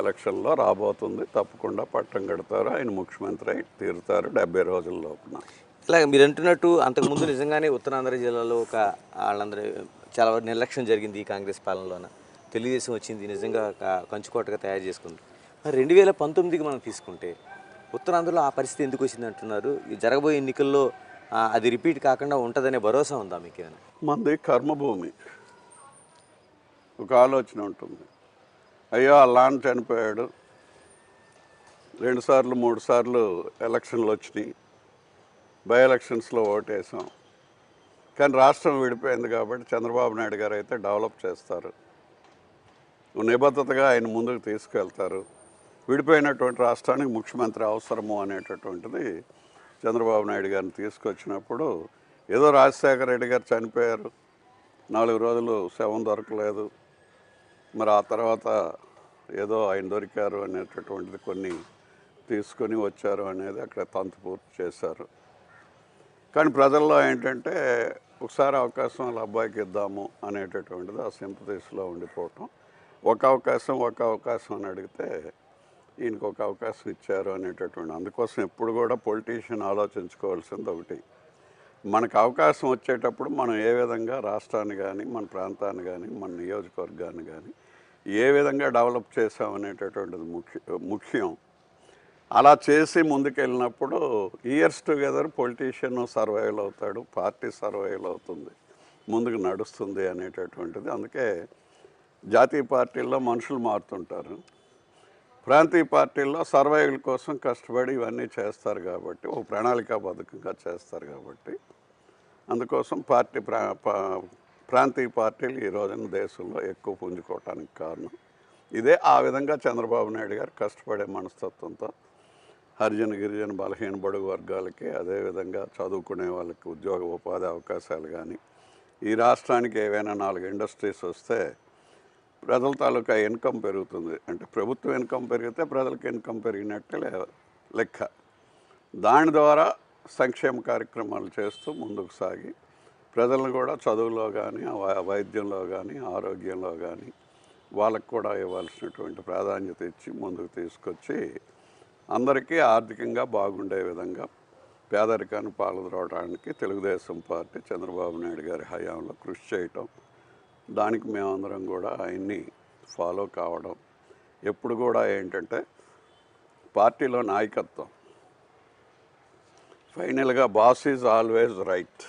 ఎలక్షన్లో రాబోతుంది. తప్పకుండా పట్టం కడతారు. ఆయన ముఖ్యమంత్రి అయి తీరుతారు 70 రోజుల లోపున. ఇలాగ మీరు అంటున్నట్టు అంతకుముందు నిజంగానే ఉత్తరాంధ్ర జిల్లాలో వాళ్ళందరూ చాలా నిర్లక్ష్యం జరిగింది ఈ కాంగ్రెస్ పాలనలోన. తెలుగుదేశం వచ్చింది నిజంగా కంచుకోటగా తయారు చేసుకుంది. మరి 2019కి మనం తీసుకుంటే ఉత్తరాంధ్రలో ఆ పరిస్థితి ఎందుకు వచ్చింది అంటున్నారు? ఈ జరగబోయే ఎన్నికల్లో అది రిపీట్ కాకుండా ఉంటుందనే భరోసా ఉందా మీకు ఏమైనా? మనది కర్మభూమి. ఒక ఆలోచన ఉంటుంది. అయ్యో అల్లాన్ చనిపోయాడు, 2 సార్లు 3 సార్లు ఎలక్షన్లు వచ్చినాయి, బై ఎలక్షన్స్లో ఓటేసాం, కానీ రాష్ట్రం విడిపోయింది కాబట్టి చంద్రబాబు నాయుడు గారు అయితే డెవలప్ చేస్తారు, నిబద్ధతగా ఆయన ముందుకు తీసుకెళ్తారు, విడిపోయినటువంటి రాష్ట్రానికి ముఖ్యమంత్రి అవసరము అనేటటువంటిది చంద్రబాబు నాయుడు గారిని తీసుకొచ్చినప్పుడు, ఏదో రాజశేఖర రెడ్డి గారు చనిపోయారు, 4 రోజులు శవం దొరకలేదు, మరి ఆ తర్వాత ఏదో ఆయన దొరికారు అనేటటువంటిది కొన్ని తీసుకొని వచ్చారు అనేది అక్కడ తంతు పూర్తి చేశారు. కానీ ప్రజల్లో ఏంటంటే ఒకసారి అవకాశం వాళ్ళ అబ్బాయికి ఇద్దాము అనేటటువంటిది ఆ సింపతీస్లో ఉండిపోవటం. ఒక అవకాశం అని అడిగితే ఈయనకు ఒక అవకాశం ఇచ్చారు అనేటటువంటి. అందుకోసం ఎప్పుడు కూడా పొలిటీషియన్ ఆలోచించుకోవాల్సింది ఒకటి, మనకు అవకాశం వచ్చేటప్పుడు మనం ఏ విధంగా రాష్ట్రాన్ని కానీ మన ప్రాంతాన్ని కానీ మన నియోజకవర్గాన్ని కానీ ఏ విధంగా డెవలప్ చేసామనేటటువంటిది ముఖ్యం. అలా చేసి ముందుకెళ్ళినప్పుడు ఇయర్స్ టుగెదర్ పొలిటీషియన్ సర్వైవల్ అవుతాడు, పార్టీ సర్వైవల్ అవుతుంది, ముందుకు నడుస్తుంది అనేటటువంటిది. అందుకే జాతీయ పార్టీల్లో మనుషులు మారుతుంటారు, ప్రాంతీయ పార్టీల్లో సర్వైవల్ కోసం కష్టపడి ఇవన్నీ చేస్తారు కాబట్టి, ఒక ప్రణాళికాబద్ధంగా చేస్తారు కాబట్టి, అందుకోసం ప్రాంతీయ పార్టీలు ఈ రోజున దేశంలో ఎక్కువ పుంజుకోవటానికి కారణం ఇదే. ఆ విధంగా చంద్రబాబు నాయుడు గారు కష్టపడే మనస్తత్వంతో హరిజన గిరిజన బలహీన బడుగు వర్గాలకి, అదేవిధంగా చదువుకునే వాళ్ళకి ఉద్యోగ ఉపాధి అవకాశాలు కానీ, ఈ రాష్ట్రానికి ఏవైనా 4 ఇండస్ట్రీస్ వస్తే ప్రజల తాలూకా ఇన్కమ్ పెరుగుతుంది. అంటే ప్రభుత్వం ఇన్కమ్ పెరిగితే ప్రజలకు ఇన్కమ్ పెరిగినట్టే లెక్క. దాని ద్వారా సంక్షేమ కార్యక్రమాలు చేస్తూ ముందుకు సాగి ప్రజలను కూడా చదువులో కానీ, వైద్యంలో కానీ, ఆరోగ్యంలో కానీ వాళ్ళకు కూడా ఇవ్వాల్సినటువంటి ప్రాధాన్యత ఇచ్చి ముందుకు తీసుకొచ్చి అందరికీ ఆర్థికంగా బాగుండే విధంగా పేదరికాన్ని పాల్గొనడానికి తెలుగుదేశం పార్టీ చంద్రబాబు నాయుడు గారి హయాంలో కృషి చేయటం, దానికి మేమందరం కూడా ఆయన్ని ఫాలో కావడం. ఎప్పుడు కూడా ఏంటంటే పార్టీలో నాయకత్వం, ఫైనల్గా బాస్ ఈజ్ ఆల్వేజ్ రైట్.